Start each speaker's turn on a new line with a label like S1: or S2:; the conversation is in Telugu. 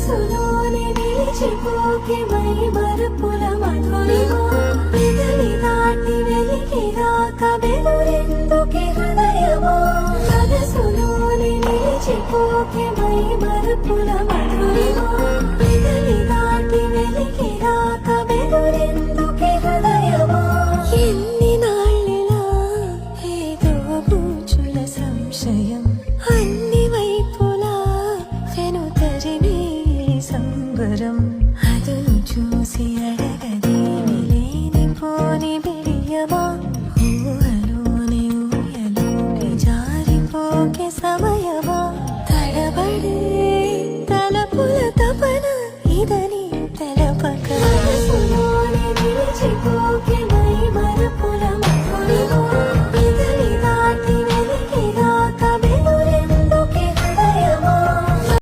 S1: మనసులోని నిలిచిపోకే మై మరుపుల మధురిమా పెదవి దాటి వెలికి రాక వెలురెందుకే హృదయమా మనసులోని నిలిచిపోకే మై మరుపుల